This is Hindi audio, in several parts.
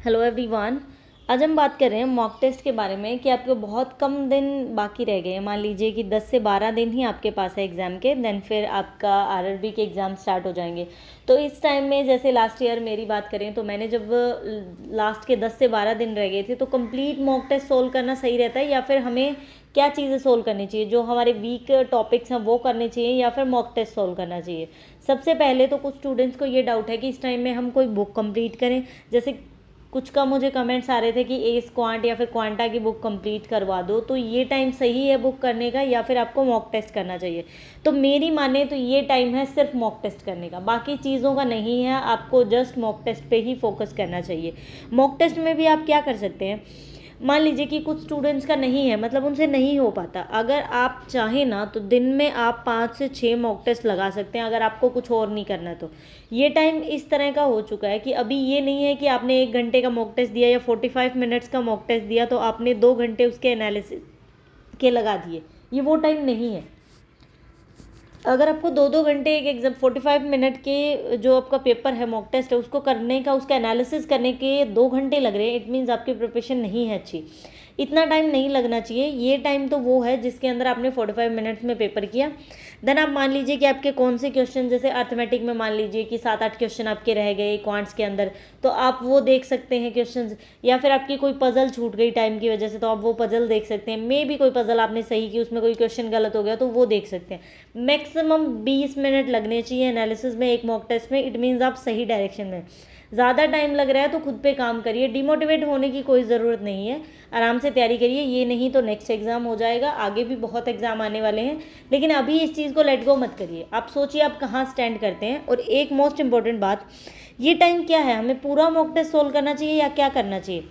Hello everyone. आज हम बात कर रहे हैं मॉक टेस्ट के बारे में कि आपके बहुत कम दिन बाकी रह गए हैं। मान लीजिए कि 10 से 12 दिन ही आपके पास है एग्ज़ाम के, देन फिर आपका आरआरबी के एग्ज़ाम स्टार्ट हो जाएंगे। तो इस टाइम में जैसे लास्ट ईयर मेरी बात करें तो मैंने जब लास्ट के 10 से 12 दिन रह गए थे तो कंप्लीट मॉक टेस्ट सोल्व करना सही रहता है, या फिर हमें क्या चीज़ें सोल्व करनी चाहिए, जो हमारे वीक टॉपिक्स हैं वो करने चाहिए या फिर मॉक टेस्ट सोल्व करना चाहिए। सबसे पहले तो कुछ स्टूडेंट्स को ये डाउट है कि इस टाइम में हम कोई बुक कंप्लीट करें। जैसे कुछ का मुझे कमेंट्स आ रहे थे कि एस क्वांट या फिर क्वांटा की बुक कंप्लीट करवा दो, तो ये टाइम सही है बुक करने का या फिर आपको मॉक टेस्ट करना चाहिए? तो मेरी माने तो ये टाइम है सिर्फ मॉक टेस्ट करने का, बाकी चीज़ों का नहीं है। आपको जस्ट मॉक टेस्ट पे ही फोकस करना चाहिए। मॉक टेस्ट में भी आप क्या कर सकते हैं, मान लीजिए कि कुछ स्टूडेंट्स का नहीं है, मतलब उनसे नहीं हो पाता, अगर आप चाहें ना तो दिन में आप 5 से 6 मॉक टेस्ट लगा सकते हैं, अगर आपको कुछ और नहीं करना तो। ये टाइम इस तरह का हो चुका है कि अभी ये नहीं है कि आपने 1 घंटे का मॉक टेस्ट दिया या 45 मिनट्स का मॉक टेस्ट दिया तो आपने 2 घंटे उसके एनालिसिस के लगा दिए। ये वो टाइम नहीं है। अगर आपको 2-2 घंटे एक एग्जाम 45 मिनट के जो आपका पेपर है मॉक टेस्ट है उसको करने का, उसका एनालिसिस करने के 2 घंटे लग रहे हैं, इट मीन्स आपकी प्रिपरेशन नहीं है अच्छी। इतना टाइम नहीं लगना चाहिए। ये टाइम तो वो है जिसके अंदर आपने 45 मिनट्स में पेपर किया। देन आप मान लीजिए कि आपके कौन से क्वेश्चन, जैसे अर्थमेटिक में मान लीजिए कि 7-8 क्वेश्चन आपके रह गए क्वांट्स के अंदर, तो आप वो देख सकते हैं क्वेश्चंस। या फिर आपकी कोई पजल छूट गई टाइम की वजह से तो आप वो पजल देख सकते हैं। मे भी कोई पजल आपने सही की, उसमें कोई क्वेश्चन गलत हो गया तो वो देख सकते हैं। मैक्सिमम 20 मिनट लगने चाहिए एनालिसिस में एक मॉक टेस्ट में। इट मीन्स आप सही डायरेक्शन में। ज़्यादा टाइम लग रहा है तो खुद पे काम करिए, डिमोटिवेट होने की कोई ज़रूरत नहीं है। आराम से तैयारी करिए, ये नहीं तो नेक्स्ट एग्ज़ाम हो जाएगा, आगे भी बहुत एग्ज़ाम आने वाले हैं। लेकिन अभी इस चीज़ को लेट गो मत करिए। आप सोचिए आप कहाँ स्टैंड करते हैं। और एक मोस्ट इंपॉर्टेंट बात, ये टाइम क्या है, हमें पूरा मॉक टेस्ट सोल्व करना चाहिए या क्या करना चाहिए?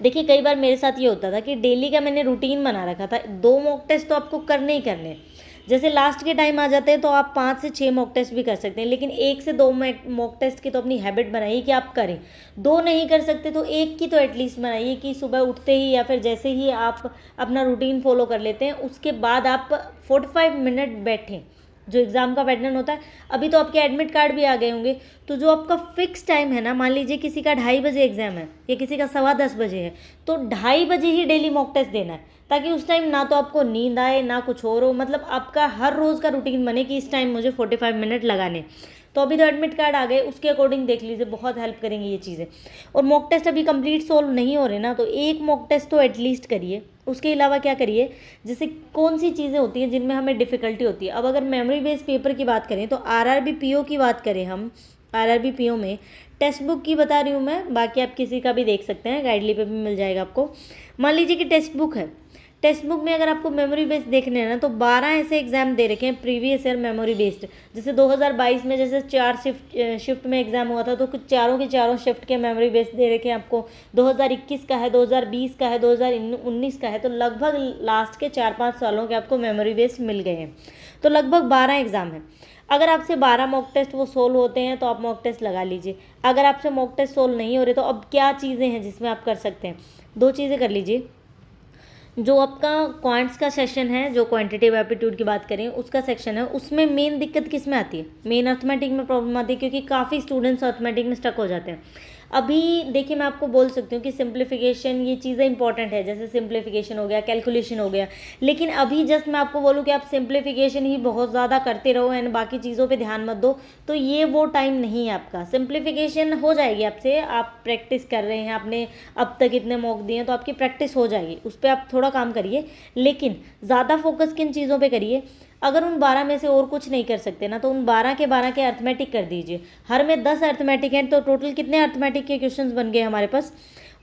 देखिए कई बार मेरे साथ ये होता था कि डेली का मैंने रूटीन बना रखा था, 2 मॉक टेस्ट तो आपको करने ही करने हैं। जैसे लास्ट के टाइम आ जाते हैं तो आप 5 से 6 मॉक टेस्ट भी कर सकते हैं, लेकिन 1 से 2 मॉक टेस्ट की तो अपनी हैबिट बनाइए कि आप करें। 2 नहीं कर सकते तो 1 की तो एटलीस्ट बनाइए कि सुबह उठते ही या फिर जैसे ही आप अपना रूटीन फॉलो कर लेते हैं उसके बाद आप 45 मिनट बैठें, जो एग्ज़ाम का पैटर्न होता है। अभी तो आपके एडमिट कार्ड भी आ गए होंगे, तो जो आपका फिक्स टाइम है ना, मान लीजिए किसी का 2:30 बजे एग्ज़ाम है या किसी का 10:15 बजे है, तो 2:30 बजे ही डेली मॉक टेस्ट देना है, ताकि उस टाइम ना तो आपको नींद आए ना कुछ और हो। मतलब आपका हर रोज़ का रूटीन बने कि इस टाइम मुझे 45 मिनट लगाने। तो अभी तो एडमिट कार्ड आ गए, उसके अकॉर्डिंग देख लीजिए, बहुत हेल्प करेंगी ये चीज़ें। और मॉक टेस्ट अभी कंप्लीट सोल्व नहीं हो रहे ना, तो एक मॉक टेस्ट तो एटलीस्ट करिए। उसके अलावा क्या करिए, जैसे कौन सी चीज़ें होती हैं जिनमें हमें डिफ़िकल्टी होती है। अब अगर मेमोरी बेस्ड पेपर की बात करें तो आरआरबी पीओ की बात करें हम, आरआरबी पीओ में टेक्स्ट बुक की बता रही हूँ मैं, बाकी आप किसी का भी देख सकते हैं, गाइडली पे भी मिल जाएगा आपको। मान लीजिए कि टेक्स्ट बुक है, टेक्स्ट बुक में अगर आपको मेमोरी बेस्ड देखने हैं ना तो 12 ऐसे एग्जाम दे रखे हैं प्रीवियस ईयर मेमोरी बेस्ड। जैसे 2022 में जैसे 4 शिफ्ट में एग्जाम हुआ था, तो कुछ चारों के चारों शिफ्ट के मेमोरी बेस्ड दे रखे हैं आपको। 2021 का है, 2020 का है, 2019 का है, तो लगभग लास्ट के 4-5 सालों के आपको मेमोरी बेस्ड मिल गए हैं। तो लगभग 12 एग्जाम है। अगर आपसे 12 मॉक टेस्ट वो सोल्व होते हैं तो आप मॉक टेस्ट लगा लीजिए। अगर आपसे मॉक टेस्ट सोल्व नहीं हो रहे तो अब क्या चीज़ें हैं जिसमें आप कर सकते हैं? 2 चीज़ें कर लीजिए। जो आपका क्वांट्स का सेक्शन है, जो क्वांटिटेटिव एप्टीट्यूड की बात करें उसका सेक्शन है, उसमें मेन दिक्कत किस में आती है? मेन अर्थमेटिक में प्रॉब्लम आती है, क्योंकि काफ़ी स्टूडेंट्स अर्थमेटिक में स्टक हो जाते हैं। अभी देखिए मैं आपको बोल सकती हूँ कि सिंप्लीफिकेशन ये चीज़ें इंपॉर्टेंट है, जैसे सिंप्लीफिकेशन हो गया, कैलकुलेशन हो गया। लेकिन अभी जस्ट मैं आपको बोलूँ कि आप सिंप्लीफिकेशन ही बहुत ज़्यादा करते रहो एंड बाकी चीज़ों पे ध्यान मत दो, तो ये वो टाइम नहीं है आपका। सिंप्लीफिकेशन हो जाएगी आपसे, आप प्रैक्टिस कर रहे हैं, आपने अब तक इतने मॉक दिए हैं तो आपकी प्रैक्टिस हो जाएगी, उस पर आप थोड़ा काम करिए। लेकिन ज़्यादा फोकस किन चीज़ों पर करिए? अगर उन 12 में से और कुछ नहीं कर सकते ना तो उन 12 के 12 के अर्थमेटिक कर दीजिए। हर में 10 अर्थमेटिक हैं तो टोटल कितने अर्थमेटिक के क्वेश्चंस बन गए हमारे पास?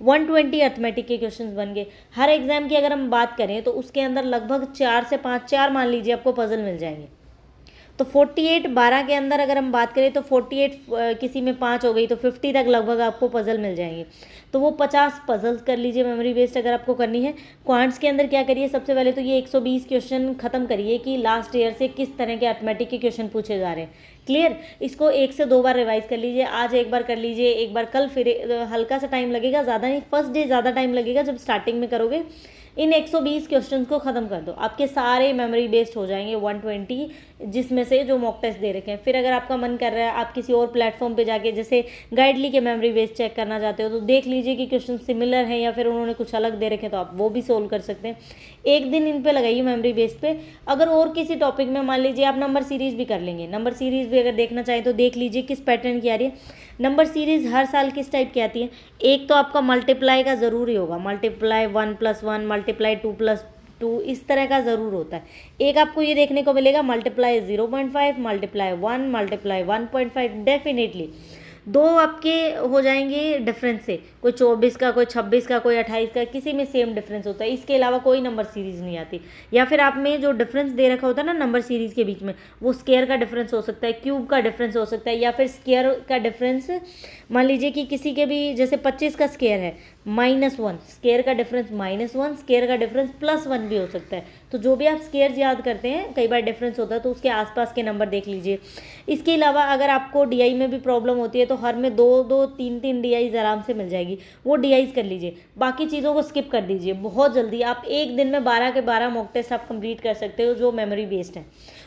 120 अर्थमेटिक के क्वेश्चंस बन गए। हर एग्जाम की अगर हम बात करें तो उसके अंदर लगभग 4 से 5, 4 मान लीजिए आपको पजल मिल जाएंगे। तो 48 12 के अंदर अगर हम बात करें तो 48 किसी में 5 हो गई तो 50 तक लगभग आपको पजल मिल जाएंगे। तो वो 50 पजल्स कर लीजिए मेमोरी बेस्ड अगर आपको करनी है। क्वांट्स के अंदर क्या करिए, सबसे पहले तो ये 120 क्वेश्चन खत्म करिए कि लास्ट ईयर से किस तरह के अर्थमेटिक के क्वेश्चन पूछे जा रहे हैं, क्लियर। इसको 1 से 2 बार रिवाइज कर लीजिए, आज एक बार कर लीजिए, एक बार कल, फिर हल्का सा टाइम लगेगा, ज़्यादा नहीं, फर्स्ट डे ज़्यादा टाइम लगेगा जब स्टार्टिंग में करोगे। इन 120 क्वेश्चंस को ख़त्म कर दो, आपके सारे मेमोरी बेस्ड हो जाएंगे 120, जिसमें से जो मॉक टेस्ट दे रखे हैं। फिर अगर आपका मन कर रहा है आप किसी और प्लेटफॉर्म पे जाके जैसे गाइडली के मेमोरी बेस्ड चेक करना चाहते हो तो देख लीजिए कि क्वेश्चन सिमिलर हैं या फिर उन्होंने कुछ अलग दे रखे हैं, तो आप वो भी सोल्व कर सकते हैं। एक दिन इन पे लगाइए मेमोरी बेस्ड पे। अगर और किसी टॉपिक में मान लीजिए आप नंबर सीरीज़ भी कर लेंगे, नंबर सीरीज़ भी अगर देखना चाहें तो देख लीजिए किस पैटर्न की आ रही है। नंबर सीरीज़ हर साल किस टाइप की आती है, एक तो आपका मल्टीप्लाई का ज़रूरी होगा, मल्टीप्लाई 1+1, मल्टीप्लाई 2+2, इस तरह का ज़रूर होता है। एक आपको ये देखने को मिलेगा मल्टीप्लाई 0.5, मल्टीप्लाई 1, मल्टीप्लाई 1.5, डेफिनेटली 2 आपके हो जाएंगे डिफरेंस से, कोई 24 का, कोई 26 का, कोई 28 का, किसी में सेम डिफरेंस होता है। इसके अलावा कोई नंबर सीरीज़ नहीं आती। या फिर आप में जो डिफरेंस दे रखा होता है ना नंबर सीरीज़ के बीच में, वो स्क्वायर का डिफरेंस हो सकता है, क्यूब का डिफरेंस हो सकता है, या फिर स्क्वायर का डिफरेंस, मान लीजिए कि किसी के भी जैसे 25 का स्क्वायर है -1, स्क्वायर का डिफरेंस -1, स्क्वायर का डिफरेंस +1 भी हो सकता है। तो जो भी आप स्क्वायर याद करते हैं कई बार डिफरेंस होता है, तो उसके आसपास के नंबर देख लीजिए। इसके अलावा अगर आपको डीआई में भी प्रॉब्लम होती है तो हर में 2-2, 3-3 डीआईज आराम से मिल जाएगी, वो डीआईज कर लीजिए। बाकी चीज़ों को स्किप कर दीजिए। बहुत जल्दी आप एक दिन में 12 के 12 मॉक टेस्ट आप कंप्लीट कर सकते हो जो मेमोरी बेस्ड है।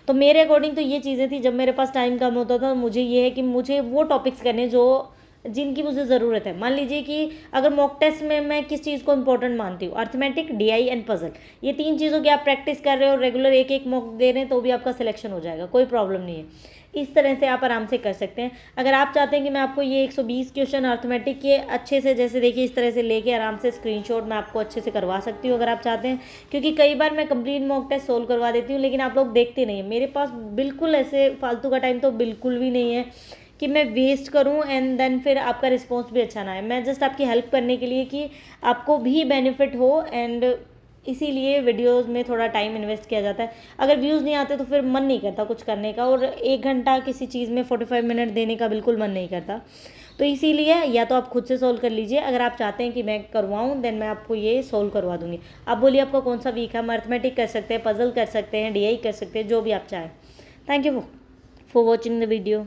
तो मेरे अकॉर्डिंग तो ये चीज़ें थी, जब मेरे पास टाइम कम होता था मुझे ये है कि मुझे वो टॉपिक्स करने जो जिनकी मुझे ज़रूरत है। मान लीजिए कि अगर मॉक टेस्ट में मैं किस चीज़ को इंपॉर्टेंट मानती हूँ, अर्थमेटिक, डीआई एंड पजल, ये 3 चीज़ों की आप प्रैक्टिस कर रहे हो, रेगुलर एक एक मॉक दे रहे हैं, तो भी आपका सिलेक्शन हो जाएगा, कोई प्रॉब्लम नहीं है। इस तरह से आप आराम से कर सकते हैं। अगर आप चाहते हैं कि मैं आपको ये 120 क्वेश्चन अर्थमेटिक के अच्छे से, जैसे देखिए इस तरह से लेके आराम से स्क्रीनशॉट मैं आपको अच्छे से करवा सकती हूँ अगर आप चाहते हैं, क्योंकि कई बार मैं कंप्लीट मॉक टेस्ट सोल्व करवा देती हूँ लेकिन आप लोग देखते नहीं हैं। मेरे पास बिल्कुल ऐसे फालतू का टाइम तो बिल्कुल भी नहीं है कि मैं वेस्ट करूं एंड देन फिर आपका रिस्पॉन्स भी अच्छा ना आए। मैं जस्ट आपकी हेल्प करने के लिए कि आपको भी बेनिफिट हो, एंड इसीलिए वीडियोस में थोड़ा टाइम इन्वेस्ट किया जाता है। अगर व्यूज़ नहीं आते तो फिर मन नहीं करता कुछ करने का, और 1 घंटा किसी चीज़ में 45 मिनट देने का बिल्कुल मन नहीं करता। तो इसीलिए या तो आप खुद से सोल्व कर लीजिए, अगर आप चाहते हैं कि मैं करवाऊँ देन मैं आपको ये सोल्व करवा दूँगी। आप बोलिए आपका कौन सा वीक है, हम अर्थमेटिक कर सकते हैं, पजल कर सकते हैं, डीआई कर सकते हैं, जो भी आप चाहें। Thank you for watching the video.